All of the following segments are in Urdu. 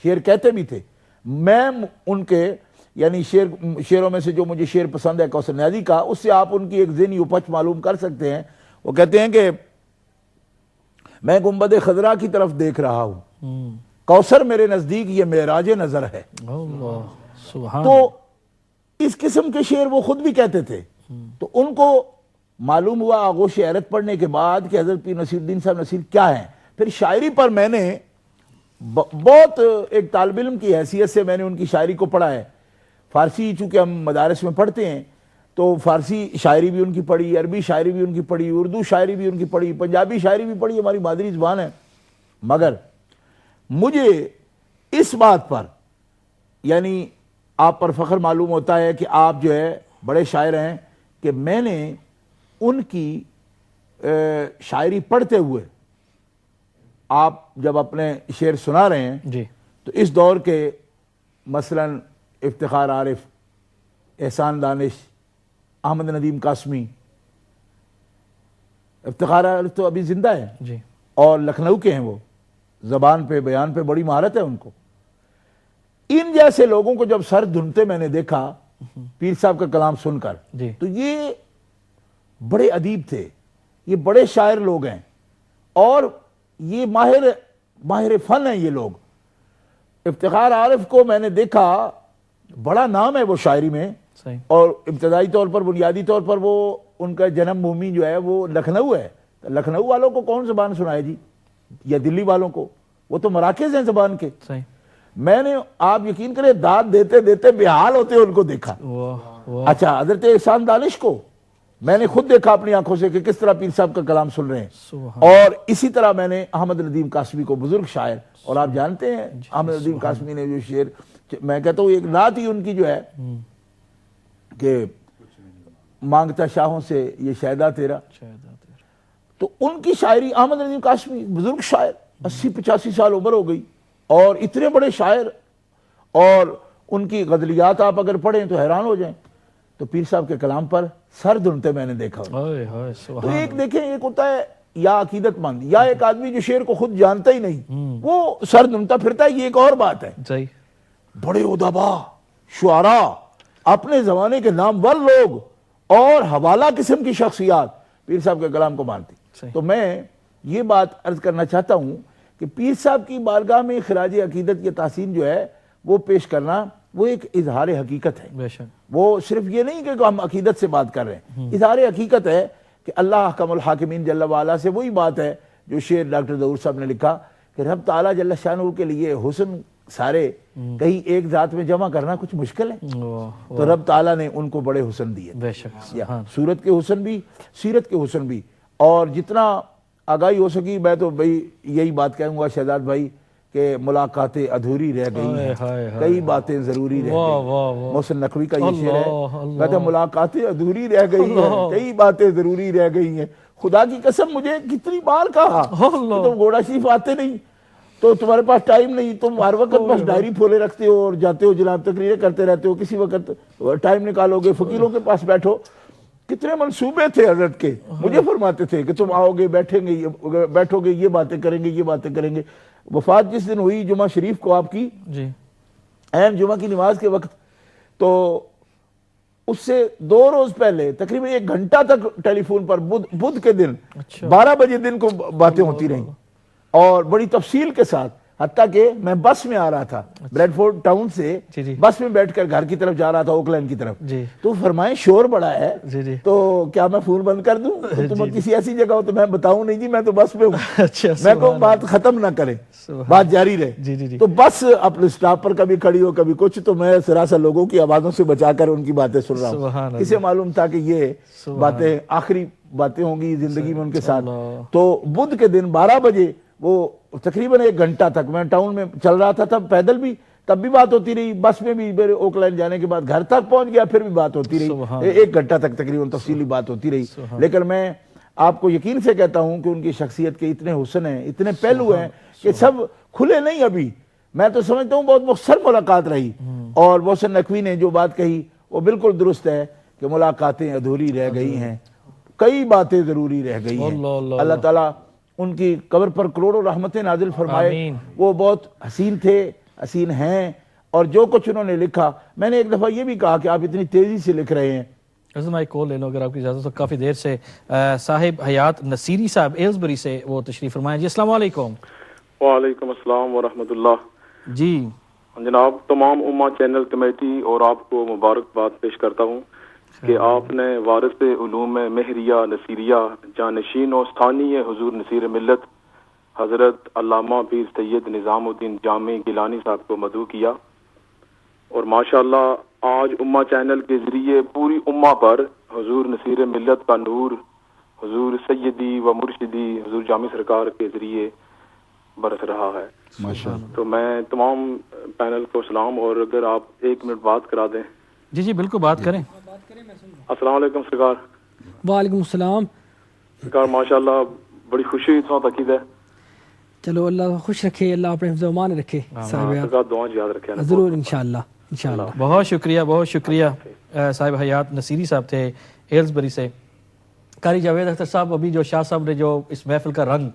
شعر کہتے بھی تھے. میں ان کے یعنی شعروں میں سے جو مجھے شعر پسند ہے کوثر نیازی کا، اس سے آپ ان کی ایک ذہنی اپچ معلوم کر سکتے ہیں. وہ کہتے ہیں کہ میں گنبد خضرا کی طرف دیکھ رہا ہوں، کوثر میرے نزدیک یہ معراج نظر ہے. تو اس قسم کے شعر وہ خود بھی کہتے تھے. تو ان کو معلوم ہوا آغوش حیرت پڑھنے کے بعد کہ حضرت پیر نصیر الدین صاحب نصیر کیا ہیں. پھر شاعری پر میں نے بہت ایک طالب علم کی حیثیت سے میں نے ان کی شاعری کو پڑھا ہے. فارسی چونکہ ہم مدارس میں پڑھتے ہیں تو فارسی شاعری بھی ان کی پڑھی، عربی شاعری بھی ان کی پڑھی، اردو شاعری بھی ان کی پڑھی، پنجابی شاعری بھی پڑھی، ہماری مادری زبان ہے. مگر مجھے اس بات پر یعنی آپ پر فخر معلوم ہوتا ہے کہ آپ جو ہے بڑے شاعر ہیں کہ میں نے ان کی شاعری پڑھتے ہوئے، آپ جب اپنے شعر سنا رہے ہیں تو اس دور کے مثلاً افتخار عارف، احسان دانش، احمد ندیم قاسمی. افتخار عارف تو ابھی زندہ ہے اور لکھنؤ کے ہیں، وہ زبان پہ بیان پہ بڑی مہارت ہے ان کو. ان جیسے لوگوں کو جب سر دھنتے میں نے دیکھا پیر صاحب کا کلام سن کر تو یہ بڑے ادیب تھے، یہ بڑے شاعر لوگ ہیں اور یہ ماہر فن ہیں یہ لوگ. افتخار عارف کو میں نے دیکھا، بڑا نام ہے وہ شاعری میں، اور ابتدائی طور پر بنیادی طور پر وہ ان کا جنم بھومی جو ہے وہ لکھنؤ ہے. لکھنؤ والوں کو کون زبان سنائے جی، یا دلی والوں کو؟ وہ تو مراکز ہیں زبان کے. میں نے آپ یقین کریں داد دیتے دیتے بحال ہوتے ان کو دیکھا. اچھا حضرت احسان دانش کو میں نے خود دیکھا اپنی آنکھوں سے کہ کس طرح پیر صاحب کا کلام سن رہے ہیں. اور اسی طرح میں نے احمد ندیم قاسمی کو، بزرگ شاعر، اور آپ جانتے ہیں احمد ندیم قاسمی نے جو شعر، میں کہتا ہوں ایک نعت ہی ان کی جو ہے کہ مانگتا شاہوں سے یہ شہدہ تیرا، تو ان کی شاعری، احمد ندیم قاسمی بزرگ شاعر، 80-85 سال عمر ہو گئی اور اتنے بڑے شاعر، اور ان کی غزلیات آپ اگر پڑھیں تو حیران ہو جائیں. تو پیر صاحب کے کلام پر سر دھنتے میں نے دیکھا. تو ایک دیکھیں، ایک ہوتا ہے یا عقیدت مند، یا ایک آدمی جو شعر کو خود جانتا ہی نہیں وہ سر دھنتا پھرتا ہے، یہ ایک اور بات ہے. بڑے ادبا، شعراء، اپنے زمانے کے نامور لوگ اور حوالہ قسم کی شخصیات پیر صاحب کے کلام کو مانتی. تو میں یہ بات عرض کرنا چاہتا ہوں کہ پیر صاحب کی بارگاہ میں خراج عقیدت کی تحسین جو ہے وہ پیش کرنا، وہ ایک اظہار حقیقت ہے. وہ صرف یہ نہیں کہ ہم عقیدت سے بات کر رہے ہیں، اظہار حقیقت ہے کہ اللہ احکم الحاکمین جل وعلا سے وہی بات ہے جو شعر ڈاکٹر ظہور صاحب نے لکھا کہ رب تعالیٰ جل شانہ کے لیے حسن سارے کہیں ایک ذات میں جمع کرنا کچھ مشکل ہے. تو رب تعالیٰ نے ان کو بڑے حسن دیے، صورت کے حسن بھی، سیرت کے حسن بھی. اور جتنا آگاہی ہو سکی میں تو بھئی یہی بات کہوں گا شہزاد بھائی کہ ملاقاتیں ادھوری رہ گئی ہیں، کئی باتیں ضروری رہ گئی. محسن نقوی کا یہ شعر ہے، کہتے ہیں ملاقاتیں ادھوری رہ گئی ہیں، کئی باتیں ضروری رہ گئی ہیں. خدا کی قسم مجھے کتنی بار کہا کہ تم گھوڑا شریف آتے نہیں تو تمہارے پاس ٹائم نہیں، تم ہر وقت بس ڈائری پھولے رکھتے ہو اور جاتے ہو جناب تقریریں کرتے رہتے ہو، کسی وقت ٹائم نکالو گے فقیروں کے پاس بیٹھو. کتنے منصوبے تھے حضرت کے، مجھے فرماتے تھے کہ تم آؤ گے، بیٹھو گے، یہ باتیں کریں گے، یہ باتیں کریں گے. وفات جس دن ہوئی جمعہ شریف کو آپ کی، اہم جمعہ کی نماز کے وقت، تو اس سے 2 روز پہلے تقریباً 1 گھنٹہ تک ٹیلی فون پر بدھ کے دن 12 بجے دن کو باتیں ہوتی رہیں اور بڑی تفصیل کے ساتھ. حتیٰ کہ میں بس میں آ رہا تھا بریڈ فورڈ ٹاؤن سے، بس میں بیٹھ کر گھر کی طرف جا رہا تھا، اوکلینڈ کی طرف. تو فرمائیں شور بڑا ہے تو کیا میں فون بند کر دوں؟ تم کسی ایسی جگہ ہو تو میں بتاؤں نہیں جی میں تو بس پہ ہوں. میں کہوں بات ختم نہ کریں، بات جاری رہے. تو بس اپنے سٹاپ پر کبھی کھڑی ہو کبھی کچھ، تو میں سراسر لوگوں کی آوازوں سے بچا کر ان کی باتیں سن رہا ہوں. اسے معلوم تھا کہ یہ باتیں آخری باتیں ہوں گی زندگی میں ان کے ساتھ. تو بدھ کے دن 12 بجے وہ تقریباً 1 گھنٹہ تک میں ٹاؤن میں چل رہا تھا، تب پیدل بھی تب بھی بات ہوتی رہی، بس میں بھی میرے اوکلینڈ جانے کے بعد گھر تک پہنچ گیا پھر بھی بات ہوتی رہی، 1 گھنٹہ تک تقریباً تفصیلی بات ہوتی رہی. لیکن میں آپ کو یقین سے کہتا ہوں کہ ان کی شخصیت کے اتنے حسن ہیں، اتنے پہلو ہیں کہ سب کھلے نہیں ابھی. میں تو سمجھتا ہوں بہت مختصر ملاقات رہی. اور محسن نقوی نے جو بات کہی وہ بالکل درست ہے کہ ملاقاتیں ادھوری رہ گئی ہیں، کئی باتیں ضروری رہ گئی ہیں. اللہ تعالیٰ ان کی قبر پر کروڑوں رحمتیں نازل فرمائے. وہ بہت حسین تھے، حسین ہیں اور جو کچھ انہوں نے لکھا. میں نے ایک دفعہ یہ بھی کہا کہ آپ اتنی تیزی سے لکھ رہے ہیں. میں ایک کال لے لوں اگر آپ کی اجازت ہو. کافی دیر سے صاحب حیات نصیری صاحب ایلزبری سے وہ تشریف فرمائیں. جی السلام علیکم. وعلیکم السلام ورحمۃ اللہ. جی جناب تمام امہ چینل کمیٹی اور آپ کو مبارکباد پیش کرتا ہوں کہ آپ نے وارث علوم مہریہ نصیریہ جانشین و ثانی حضور نصیر ملت حضرت علامہ پیر سید نظام الدین جامع گیلانی صاحب کو مدعو کیا، اور ماشاءاللہ آج امہ چینل کے ذریعے پوری امہ پر حضور نصیر ملت کا نور حضور سیدی و مرشدی حضور جامع سرکار کے ذریعے برس رہا ہے. تو میں تمام پینل کو سلام، اور اگر آپ 1 منٹ بات کرا دیں. جی جی بالکل بات کریں. السلام علیکم سرکار. وعلیکم السلام. سرکار ماشاءاللہ بڑی خوشی ہوئی تھا تقید ہے. چلو اللہ خوش رکھے، اللہ اپنے حفظ و امان رکھے. سرکار دعائیں یاد رکھے. ضرور انشاءاللہ انشاءاللہ. بہت شکریہ بہت شکریہ. صاحب حیات نصیری صاحب تھے ایلزبری سے. قاری جاوید اختر صاحب، ابھی جو شاہ صاحب نے جو اس محفل کا رنگ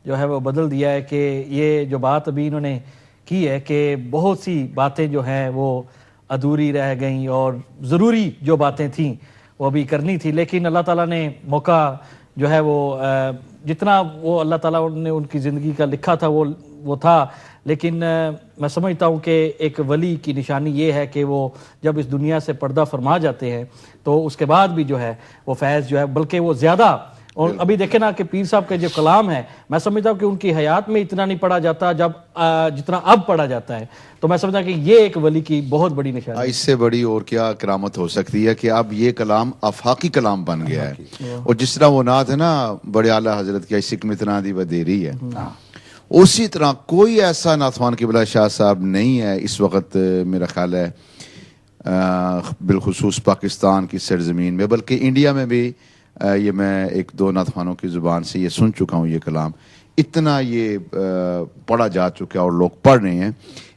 جو ہے وہ بدل دیا ہے کہ یہ جو بات ابھی انہوں نے کی ہے کہ بہت سی باتیں جو ہیں وہ ادھوری رہ گئیں اور ضروری جو باتیں تھیں وہ ابھی کرنی تھی، لیکن اللہ تعالیٰ نے موقع جو ہے وہ جتنا وہ اللہ تعالیٰ نے ان کی زندگی کا لکھا تھا وہ تھا. لیکن میں سمجھتا ہوں کہ ایک ولی کی نشانی یہ ہے کہ وہ جب اس دنیا سے پردہ فرما جاتے ہیں تو اس کے بعد بھی جو ہے وہ فیض جو ہے بلکہ وہ زیادہ. اور ابھی دیکھیں نا کہ پیر صاحب کے جو کلام ہے میں سمجھتا ہوں کہ ان کی حیات میں اتنا نہیں پڑھا جاتا جتنا اب پڑھا جاتا ہے. تو میں سمجھتا ہوں کہ یہ ایک ولی کی بہت بڑی نشانی ہے. اس سے بڑی اور کیا کرامت ہو سکتی ہے کہ اب یہ کلام آفاقی کلام بن گیا ہے. اور جس طرح وہ نعت ہے نا بڑے اعلیٰ حضرت کی سکمتنا دی و دیری ہے، اسی طرح کوئی ایسا نعتخوان قبلہ شاہ صاحب نہیں ہے اس وقت میرا خیال ہے بالخصوص پاکستان کی سرزمین میں، بلکہ انڈیا میں بھی یہ میں 1-2 نعتخوانوں کی زبان سے یہ سن چکا ہوں. یہ کلام اتنا یہ پڑھا جا چکا ہے اور لوگ پڑھ رہے ہیں.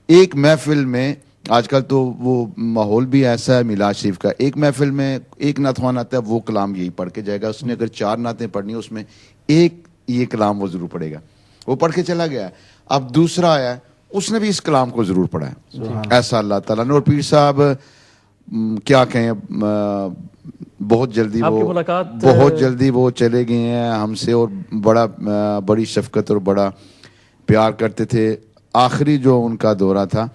ایک محفل میں آج کل تو وہ ماحول بھی ایسا ہے میلاد شریف کا، ایک محفل میں ایک نعتخوان آتا ہے وہ کلام یہی پڑھ کے جائے گا. اس نے اگر 4 نعتیں پڑھنی اس میں ایک یہ کلام وہ ضرور پڑھے گا. وہ پڑھ کے چلا گیا. اب دوسرا آیا ہے اس نے بھی اس کلام کو ضرور پڑھا ہے. ایسا اللہ تعالیٰ نے. اور پیر صاحب کیا کہیں، بہت جلدی وہ چلے گئے ہیں ہم سے، اور بڑی شفقت اور بڑا پیار کرتے تھے. آخری جو ان کا دورہ تھا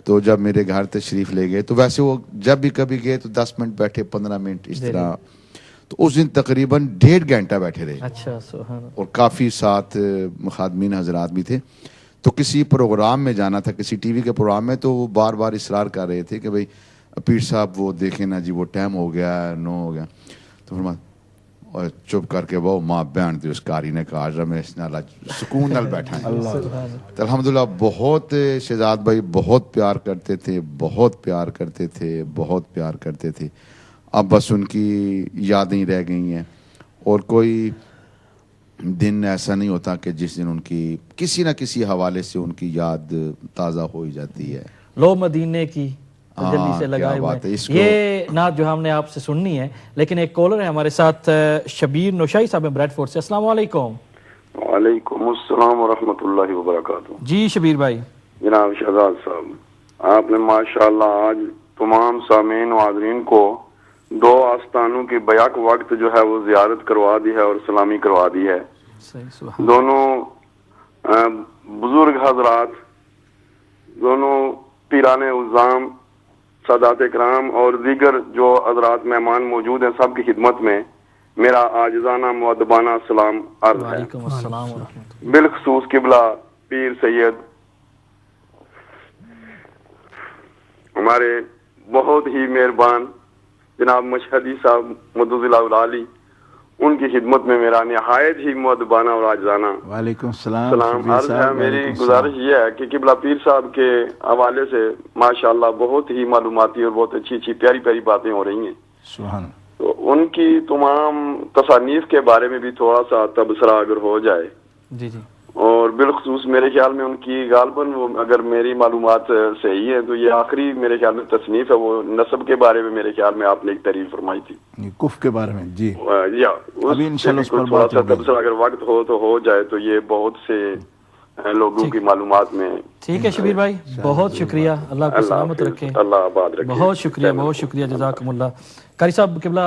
تو جب میرے گھر تشریف لے گئے تو ویسے وہ جب بھی کبھی گئے تو 10 منٹ بیٹھے 15 منٹ اس طرح. تو اس دن تقریباً 1.5 گھنٹہ بیٹھے رہے. اچھا سبحان. اور کافی ساتھ خادمین حضرات بھی تھے. تو کسی پروگرام میں جانا تھا، کسی ٹی وی کے پروگرام میں، تو وہ بار بار اصرار کر رہے تھے کہ بھئی پیر صاحب وہ دیکھیں نا جی وہ ٹائم ہو گیا 9 ہو گیا. تو اور چپ کر کے وہ ماں بہن تھی اس کاری نے کہا میں اس نال سکون نال بیٹھا ہے. الحمدللہ بہت شہزاد بھائی بہت پیار کرتے تھے، بہت پیار کرتے تھے، بہت پیار کرتے تھے. اب بس ان کی یادیں رہ گئی ہیں، اور کوئی دن ایسا نہیں ہوتا کہ جس دن ان کی کسی نہ کسی حوالے سے ان کی یاد تازہ ہو ہی جاتی ہے. لو مدینے کی جلدی سے لگائے ہوئے. یہ نعت جو ہم نے آپ سے سننی ہے، لیکن ایک کالر ہے ہمارے ساتھ شبیر نوشائی صاحب بریڈ فورڈ سے. السلام علیکم. وعلیکم السلام ورحمۃ اللہ وبرکاتہ. جی شبیر بھائی. جناب شہزاد صاحب، آپ نے ماشاءاللہ آج تمام سامعین و حاضرین کو 2 آستانوں کی بیک وقت جو ہے وہ زیارت کروا دی ہے اور سلامی کروا دی ہے. دونوں بزرگ حضرات، دونوں پیران عظام، سادات کرام اور دیگر جو حضرات مہمان موجود ہیں، سب کی خدمت میں میرا عاجزانہ مؤدبانہ سلام عرض ہے. بالخصوص قبلہ پیر سید ہمارے بہت ہی مہربان جناب مشہدی صاحب مدد اللہ علی، ان کی خدمت میں میرا نہایت ہی مؤدبانہ اور عاجزانہ وعلیکم السلام عرض ہے. میری گزارش یہ ہے کہ قبلہ پیر صاحب کے حوالے سے ماشاءاللہ بہت ہی معلوماتی اور بہت اچھی پیاری پیاری باتیں ہو رہی ہیں. سبحان. تو ان کی تمام تصانیف کے بارے میں بھی تھوڑا سا تبصرہ اگر ہو جائے. جی جی. اور بالخصوص میرے خیال میں ان کی غالباً وہ اگر میری معلومات صحیح ہیں تو یہ آخری میرے خیال میں تصنیف ہے، وہ نسب کے بارے میں میرے خیال میں آپ نے ایک تعریف فرمائی تھی کف کے بارے میں. جی ابھی انشاءاللہ تھوڑا سا تبصرہ اگر وقت ہو تو ہو جائے تو یہ بہت سے لوگوں کی معلومات میں. ٹھیک ہے شبیر بھائی، بہت شکریہ، اللہ کو سلامت رکھے، اللہ آباد رکھے. بہت شکریہ جزاکم اللہ. قاری صاحب قبلہ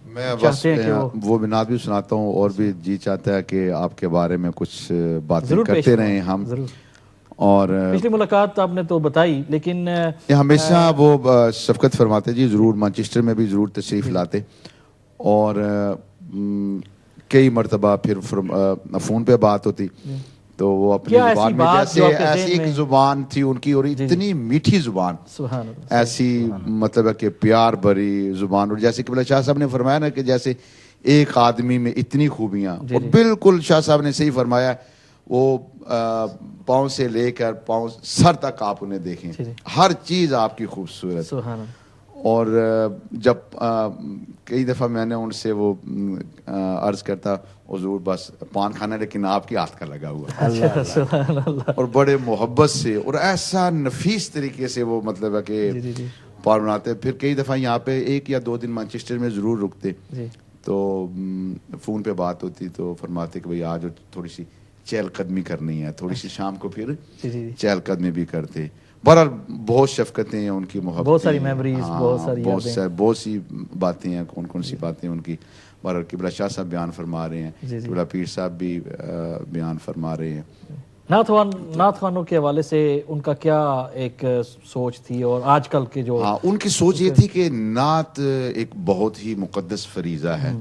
میں بس چاہتے ہیں کہ وہ نعت بھی سناتا ہوں، اور بھی جی چاہتا ہے کہ آپ کے بارے میں کچھ باتیں کرتے رہیں ہم. اور پچھلی ملاقات آپ نے تو بتائی، لیکن ہمیشہ وہ شفقت فرماتے جی، ضرور مانچسٹر میں بھی ضرور تشریف لاتے، اور کئی مرتبہ پھر فون پہ بات ہوتی تو وہ اپنی زبان میں جیسے ایسی ایک زبان تھی ان کی، اور اتنی میٹھی زبان، ایسی مطلب ہے کہ پیار بھری زبان. اور جیسے قبلہ شاہ صاحب نے فرمایا نا کہ جیسے ایک آدمی میں اتنی خوبیاں، اور بالکل شاہ صاحب نے صحیح فرمایا، وہ پاؤں سے لے کر پاؤں سر تک آپ انہیں دیکھیں، ہر چیز آپ کی خوبصورت. اور جب کئی دفعہ میں نے ان سے وہ عرض کرتا حضور بس پان کھانا لیکن آپ کی ہاتھ کا لگا ہوا، اور بڑے محبت سے اور ایسا نفیس طریقے سے وہ مطلب ہے کہ پان بناتے. پھر کئی دفعہ یہاں پہ 1 یا 2 دن مانچسٹر میں ضرور رکتے، تو فون پہ بات ہوتی تو فرماتے کہ بھئی آج تھوڑی سی چہل قدمی کرنی ہے، تھوڑی سی شام کو پھر چہل قدمی بھی کرتے. بہرحال بہت شفقتیں ہیں ان کی، محبت، بہت ساری میموریز، بہت سی باتیں ہیں. کون سی باتیں ان کی. بہرحال قبلہ شاہ صاحب بیان فرما رہے ہیں، قبلہ پیر صاحب بھی بیان فرما رہے ہیں. نعت خوانوں کے حوالے سے ان کا کیا ایک سوچ تھی، اور آج کل کے جو ان کی سوچ یہ تھی کہ نعت ایک بہت ہی مقدس فریضہ ہے.